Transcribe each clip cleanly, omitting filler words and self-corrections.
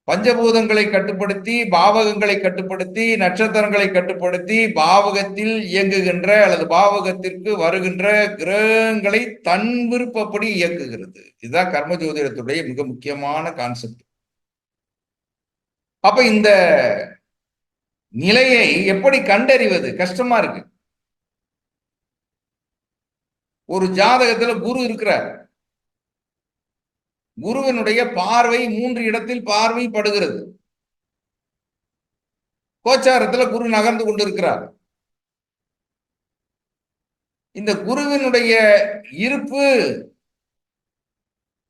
பஞ்சபூதங்களை கட்டுப்படுத்தி, பாவகங்களை கட்டுப்படுத்தி, நட்சத்திரங்களை கட்டுப்படுத்தி, பாவகத்தில் இயங்குகின்ற அல்லது பாவகத்திற்கு வருகின்ற கிரகங்களை தன் விருப்பப்படி இயக்குகிறது. இதுதான் கர்ம ஜோதிடத்துடைய மிக முக்கியமான கான்செப்ட். அப்ப இந்த நிலையை எப்படி கண்டறிவது? கஷ்டமா இருக்கு. ஒரு ஜாதகத்துல குரு இருக்கிறார். குருவினுடைய பார்வை 3 இடத்தில் பார்வை படுகிறது. கோச்சாரத்துல குரு நகர்ந்து கொண்டிருக்கிறார். இந்த குருவினுடைய இருப்பு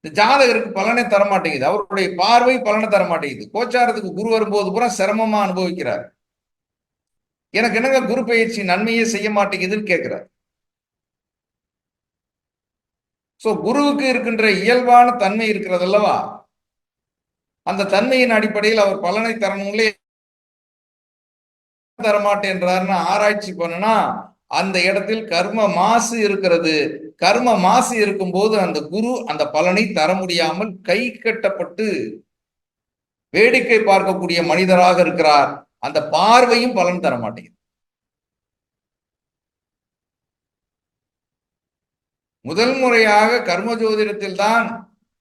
ஜாதகருக்கு பலனை தரமாட்டேங்குது. அவருடைய பார்வை பலனை தரமாட்டேங்குது. கோச்சாரத்துக்கு குரு வரும்போது பூரா சிரமமா அனுபவிக்கிறார். எனக்கு என்னங்க குரு பயிற்சி நன்மையே செய்ய மாட்டேங்குதுன்னு கேட்கிறார். சோ குருவுக்கு இருக்கின்ற இயல்பான தன்மை இருக்கிறது அல்லவா, அந்த தன்மையின் அடிப்படையில் அவர் பலனை தரணுங்களே தரமாட்டேன்றாருன்னு ஆராய்ச்சி பண்ணனா அந்த இடத்தில் கர்ம மாசு இருக்கிறது. கர்ம மாசு இருக்கும்போது அந்த குரு அந்த பலனை தர முடியாமல் கை கட்டப்பட்டு வேடிக்கை பார்க்கக்கூடிய மனிதராக இருக்கிறார். அந்த பார்வையும் பலன் தர மாட்டேங்குது. முதல் முறையாக கர்ம ஜோதிடத்தில் தான்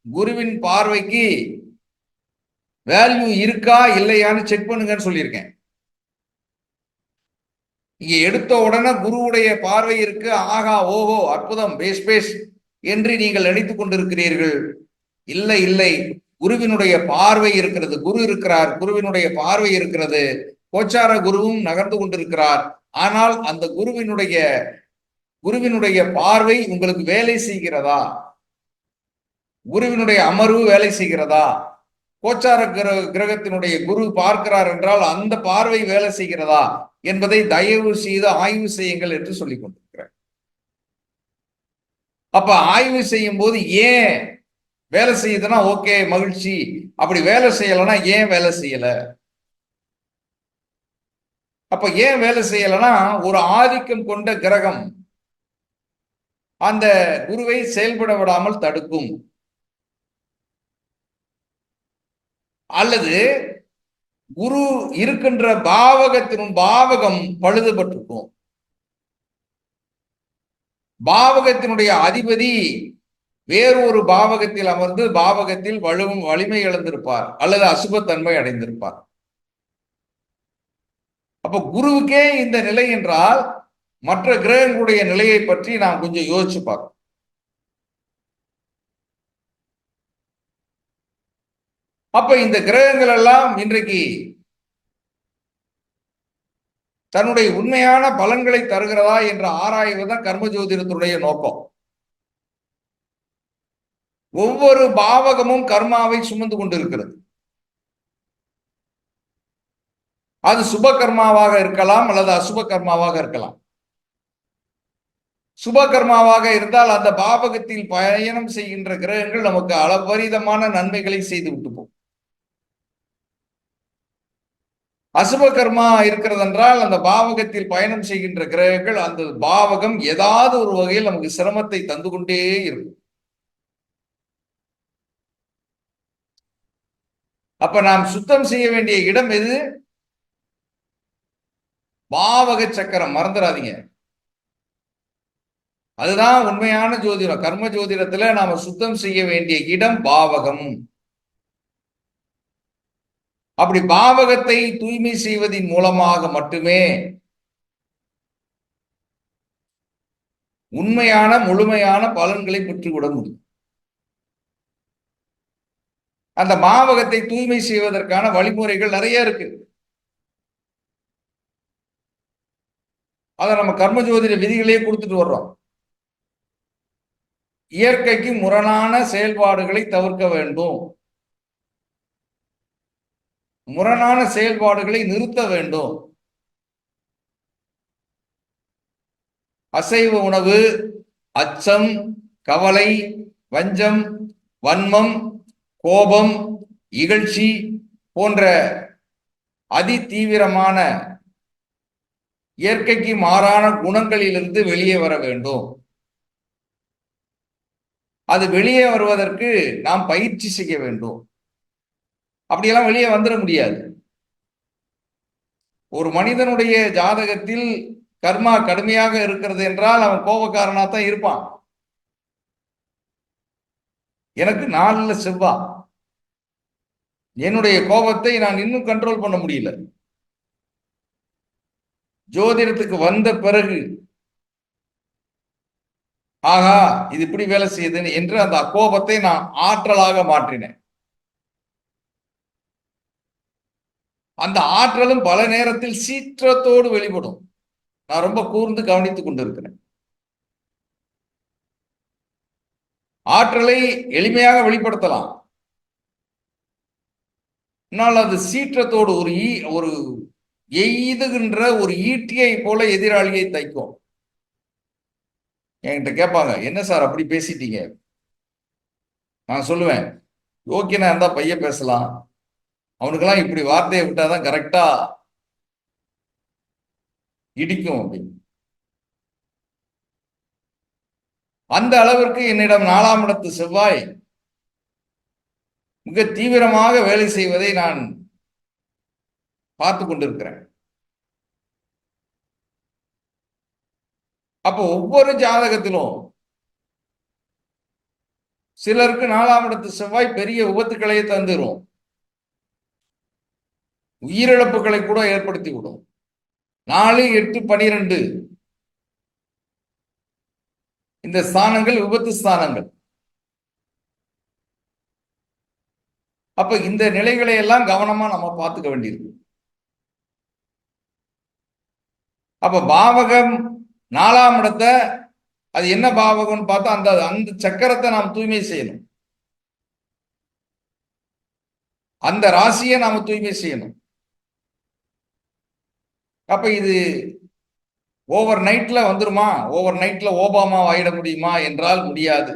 குருவின் பார்வைக்கு வேல்யூ இருக்கா இல்லையான்னு செக் பண்ணுங்கன்னு சொல்லியிருக்கேன். இங்க எடுத்த உடனே குருவுடைய பார்வை இருக்கு, ஆகா ஓஹோ அற்புதம் பேஸ் பேஸ் என்று நீங்கள் நினைத்துக் கொண்டிருக்கிறீர்கள். இல்லை இல்லை, குருவினுடைய பார்வை இருக்கிறது. குரு இருக்கிறார், குருவினுடைய பார்வை இருக்கிறது. கோச்சார குருவும் நகர்ந்து கொண்டிருக்கிறார். ஆனால் அந்த குருவினுடைய பார்வை உங்களுக்கு வேலை செய்கிறதா? குருவினுடைய அமர்வு வேலை செய்கிறதா? கோச்சார கிரகத்தினுடைய குரு பார்க்கிறார் என்றால் அந்த பார்வை வேலை செய்கிறதா என்பதை தயவு செய்து ஆய்வு செய்யுங்கள் என்று சொல்லிக் கொண்டிருக்கிறார். அப்ப ஆய்வு செய்யும் போது ஏன் வேலை செய்யுதுன்னா ஓகே மகிழ்ச்சி, அப்படி வேலை செய்யலைன்னா ஏன் வேலை செய்யல? அப்ப ஏன் வேலை செய்யலைன்னா ஒரு ஆதிக்கம் கொண்ட கிரகம் அந்த குருவை செயல்பட விடாமல் தடுக்கும், அல்லது குரு இருக்கின்ற பாவகம் பழுதுபட்டிருக்கும். பாவகத்தினுடைய அதிபதி வேறொரு பாவகத்தில் அமர்ந்து பாவகத்தில் வலிமை இழந்திருப்பார் அல்லது அசுபத்தன்மை அடைந்திருப்பார். அப்ப குருவுக்கே இந்த நிலை என்றால் மற்ற கிரகங்களுடைய நிலையை பற்றி நாம் கொஞ்சம் யோசிச்சு பார்க்கணும். அப்ப இந்த கிரகங்கள் எல்லாம் இன்றைக்கு தன்னுடைய உண்மையான பலன்களை தருகிறதா என்ற ஆராய்வுதான் கர்ம ஜோதிடத்துடைய நோக்கம். ஒவ்வொரு பாவகமும் கர்மாவை சுமந்து கொண்டிருக்கிறது. அது சுப கர்மாவாக இருக்கலாம் அல்லது அசுப கர்மாவாக இருக்கலாம். சுப கர்மாவாக இருந்தால் அந்த பாவகத்தில் பயணம் செய்கின்ற கிரகங்கள் நமக்கு அளபரிதமான நன்மைகளை செய்து விட்டு போகும். அசுப கர்மா இருக்கிறது என்றால் அந்த பாவகத்தில் பயணம் செய்கின்ற கிரகங்கள் அந்த பாவகம் ஏதாவது ஒரு வகையில் நமக்கு சிரமத்தை தந்து கொண்டே இருக்கும். அப்ப நாம் சுத்தம் செய்ய வேண்டிய இடம் எது? பாவக சக்கரம், மறந்துடாதீங்க. அதுதான் உண்மையான ஜோதிடம். கர்ம ஜோதிடத்துல நாம சுத்தம் செய்ய வேண்டிய இடம் பாவகம். அப்படி பாவகத்தை தூய்மை செய்வதன் மூலமாக மட்டுமே உண்மையான முழுமையான பலன்களை பெற்றுவிட முடியும். அந்த பாவகத்தை தூய்மை செய்வதற்கான வழிமுறைகள் நிறைய இருக்கு. அதை நம்ம கர்ம ஜோதிட விதிகளையே கொடுத்துட்டு வர்றோம். இயற்கைக்கு முரணான செயல்பாடுகளை தவிர்க்க வேண்டும், முரணான செயல்பாடுகளை நிறுத்த வேண்டும். அசைவ உணவு, அச்சம், கவலை, வஞ்சம், வன்மம், கோபம், இகழ்ச்சி போன்ற அதி தீவிரமான இயற்கைக்கு மாறான குணங்களிலிருந்து வெளியே வர வேண்டும். அது வெளியே வருவதற்கு நாம் பயிற்சி செய்ய வேண்டும். அப்படியெல்லாம் வெளியே வந்துட முடியாது. ஒரு மனிதனுடைய ஜாதகத்தில் கர்மா கடுமையாக இருக்கிறது என்றால் அவன் கோபக்காரனா தான் இருப்பான். எனக்கு 4ல செவ்வாய், என்னுடைய கோபத்தை நான் இன்னும் கண்ட்ரோல் பண்ண முடியல. ஜோதிடத்துக்கு வந்த பிறகு ஆகா இது இப்படி வேலை செய்யுதுன்னு என்று அந்த கோபத்தை நான் ஆற்றலாக மாற்றினேன். அந்த ஆற்றலும் பல நேரத்தில் சீற்றத்தோடு வெளிப்படும். நான் ரொம்ப கூர்ந்து கவனித்துக் கொண்டிருக்கிறேன். ஆற்றலை எளிமையாக வெளிப்படுத்தலாம், ஆனால் அது சீற்றத்தோடு ஒரு எய்துகின்ற ஒரு ஈட்டியை போல எதிராளியை தைக்கும். என்கிட்ட கேட்பாங்க, என்ன சார் அப்படி பேசிட்டீங்க? நான் சொல்லுவேன், யோக்கியனா இருந்தா பையன் பேசலாம், அவனுக்கெல்லாம் இப்படி வார்த்தையை விட்டாதான் கரெக்டா இடிக்கும் அப்படின்னு. அந்த அளவிற்கு என்னிடம் 4ஆம் இடத்து செவ்வாய் மிக தீவிரமாக வேலை செய்வதை நான் பார்த்து கொண்டிருக்கிறேன். அப்போ ஒவ்வொரு ஜாதகத்திலும் சிலருக்கு 4ஆம் இடத்து செவ்வாய் பெரிய விபத்துக்களை தந்துரும், உயிரிழப்புகளை கூட ஏற்படுத்தி விடும். 4, 8, 12 இந்த ஸ்தானங்கள் விபத்து ஸ்தானங்கள். அப்ப இந்த நிலைகளை எல்லாம் கவனமா நம்ம பார்த்துக்க வேண்டியிருக்கு. அப்ப பாவகம் 4ஆம் இடத்தை, அது என்ன பாவகம்னு பார்த்தா அந்த அந்த சக்கரத்தை நாம் தூய்மை செய்யணும், அந்த ராசியை நாம தூய்மை செய்யணும். அப்ப இது ஓவர் நைட்ல வந்துருமா, ஓவர் நைட்ல ஓபாமா ஆயிட முடியுமா என்றால் முடியாது.